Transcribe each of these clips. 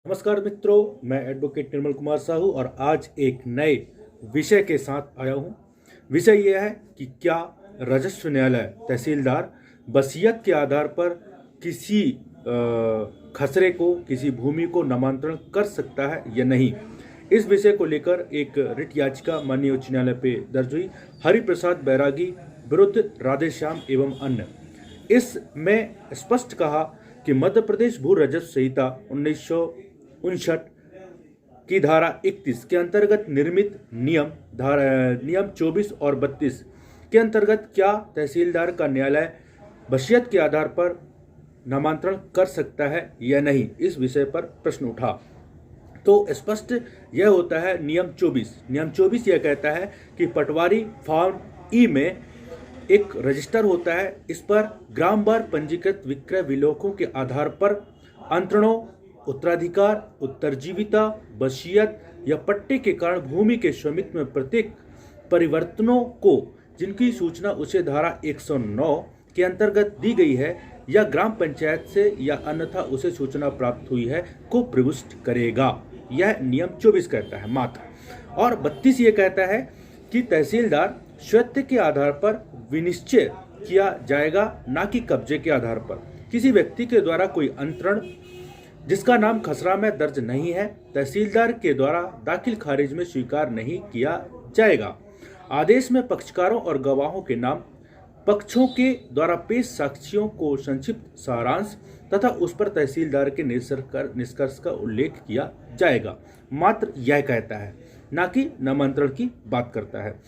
नमस्कार मित्रों, मैं एडवोकेट निर्मल कुमार साहू और आज एक नए विषय के साथ आया हूं। विषय यह है कि क्या राजस्व न्यायालय तहसीलदार वसीयत के आधार पर किसी खसरे को, किसी भूमि को नामांतरण कर सकता है या नहीं। इस विषय को लेकर एक रिट याचिका माननीय उच्च न्यायालय पे दर्ज हुई। हरिप्रसाद बैरागी विरुद्ध राधेश्याम एवं अन्य। इसमें स्पष्ट कहा कि मध्य प्रदेश भू राजस्व संहिता 1959 की धारा 31 के अंतर्गत निर्मित नियम 24 और 32 के अंतर्गत क्या तहसीलदार का न्यायालय वसीयत के आधार पर नामांतरण कर सकता है या नहीं, इस विषय पर प्रश्न उठा। तो स्पष्ट यह होता है नियम 24 यह कहता है कि पटवारी फॉर्म ई में एक रजिस्टर होता है। इस पर ग्रामवार पंजीकृत विक्रय विलोकों के आधार पर अंतरणों, उत्तराधिकार, उत्तरजीविता, वसीयत या पट्टे के कारण भूमि के स्वामित्व में प्रत्येक परिवर्तनों को जिनकी सूचना उसे धारा 109 के अंतर्गत दी गई है या ग्राम पंचायत से या अन्यथा उसे सूचना प्राप्त हुई है को प्रविष्ट करेगा। यह नियम 24 कहता है मात्र। और 32 ये कहता है कि तहसीलदार स्वात्य के आधार पर विनिश्चय किया जाएगा, ना कि कब्जे के आधार पर। किसी व्यक्ति के द्वारा कोई अंतरण जिसका नाम खसरा में दर्ज नहीं है, तहसीलदार के द्वारा दाखिल खारिज में स्वीकार नहीं किया जाएगा। आदेश में पक्षकारों और गवाहों के नाम, पक्षों के द्वारा पेश साक्ष्यों को संक्षिप्त सारांश तथा उस पर तहसीलदार के निष्कर्ष का उल्लेख किया जाएगा। मात्र यह कहता है, ना कि नामांतरण की बात करता है।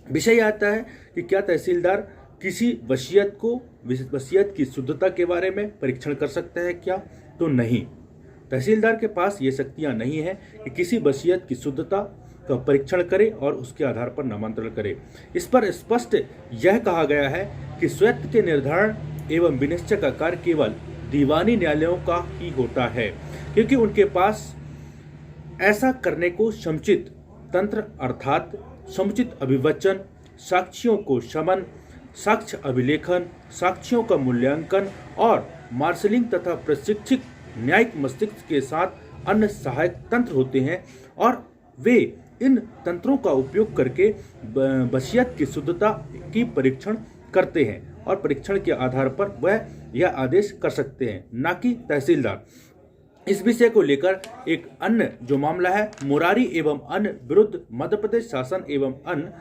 विषय आता है कि क्या तहसीलदार किसी वसीयत की शुद्धता के बारे में परीक्षण कर सकता है क्या? तो नहीं, तहसीलदार के पास ये शक्तियां नहीं है कि किसी वसीयत की शुद्धता का परीक्षण करे और उसके आधार पर नामांतरण करे। इस पर स्पष्ट यह कहा गया है कि स्वात्य के निर्धारण एवं विनिश्चय का कार्य केवल दीवानी न्यायालयों का ही होता है, क्योंकि उनके पास ऐसा करने को समुचित तंत्र अर्थात समुचित अभिवचन, साक्ष्यों को शमन, साक्ष्य अभिलेखन, साक्ष्यों का मूल्यांकन और मार्शलिंग तथा प्रशिक्षित न्यायिक मस्तिष्क के साथ अन्य सहायक तंत्र होते हैं और वे इन तंत्रों का उपयोग करके वसीयत की शुद्धता की परीक्षण करते हैं और परीक्षण के आधार पर वह यह आदेश कर सकते हैं, ना कि तहसीलदार। इस विषय को लेकर एक अन्य जो मामला है मुरारी एवं अन्य विरुद्ध मध्य प्रदेश शासन एवं अन्य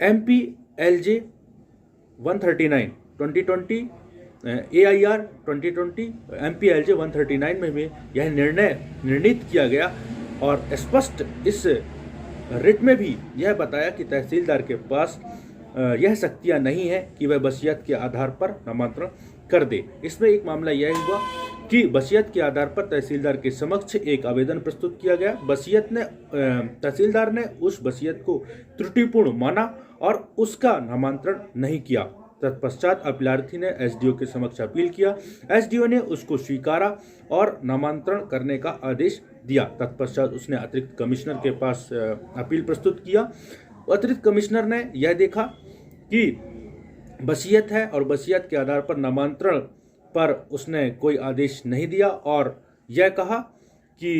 MPLJ 139 2020 AIR 2020 MPLJ 139 में भी यह निर्णित किया गया और स्पष्ट इस रिट में भी यह बताया कि तहसीलदार के पास यह शक्तियां नहीं है कि वह वसीयत के आधार पर नामांतरण कर दे। इसमें एक मामला यह हुआ कि वसीयत के आधार पर तहसीलदार के समक्ष एक आवेदन प्रस्तुत किया गया। तहसीलदार ने उस वसीयत को त्रुटिपूर्ण माना और उसका नामांतरण नहीं किया। तत्पश्चात अपीलार्थी ने SDO के समक्ष अपील किया। SDO ने उसको स्वीकारा और नामांतरण करने का आदेश दिया। तत्पश्चात उसने अतिरिक्त कमिश्नर के पास अपील प्रस्तुत किया। अतिरिक्त कमिश्नर ने यह देखा कि वसीयत है और वसीयत के आधार पर नामांतरण पर उसने कोई आदेश नहीं दिया और यह कहा कि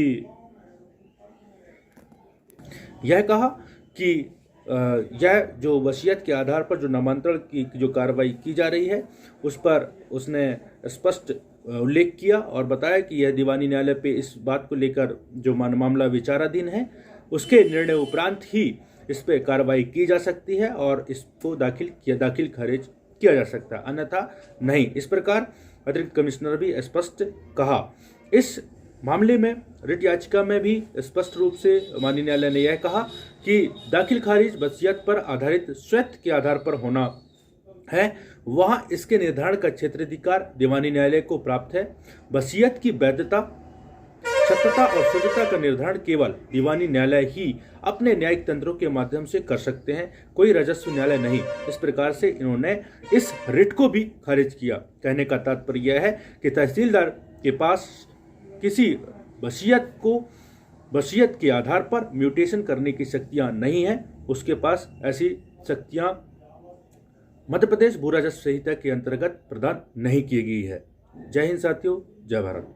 यह जो वसीयत के आधार पर जो नामांतरण की जो कार्रवाई की जा रही है उस पर उसने स्पष्ट उल्लेख किया और बताया कि यह दीवानी न्यायालय पे इस बात को लेकर जो मामला विचाराधीन है उसके निर्णय उपरांत ही इस पे कार्रवाई की जा सकती है और इसको दाखिल खारिज किया जा सकता है, अन्यथा नहीं। इस प्रकार अतिरिक्त कमिश्नर भी स्पष्ट कहा। इस मामले में रिट याचिका में भी स्पष्ट रूप से माननीय न्यायालय ने यह कहा कि दाखिल खारिज वसीयत पर आधारित स्वात्य के आधार पर होना है, वहां इसके निर्धारण का क्षेत्राधिकार दीवानी न्यायालय को प्राप्त है। वसीयत की वैधता, सत्यता और शुद्धता का निर्धारण केवल दीवानी न्यायालय ही अपने न्यायिक तंत्रों के माध्यम से कर सकते हैं, कोई राजस्व न्यायालय नहीं। इस प्रकार से इन्होंने इस रिट को भी खारिज किया। कहने का तात्पर्य यह है कि तहसीलदार के पास किसी वसीयत के आधार पर म्यूटेशन करने की शक्तियां नहीं है। उसके पास ऐसी शक्तियां मध्य प्रदेश भू राजस्व संहिता के अंतर्गत प्रदान नहीं की गई है। जय हिंद साथियों, जय भारत।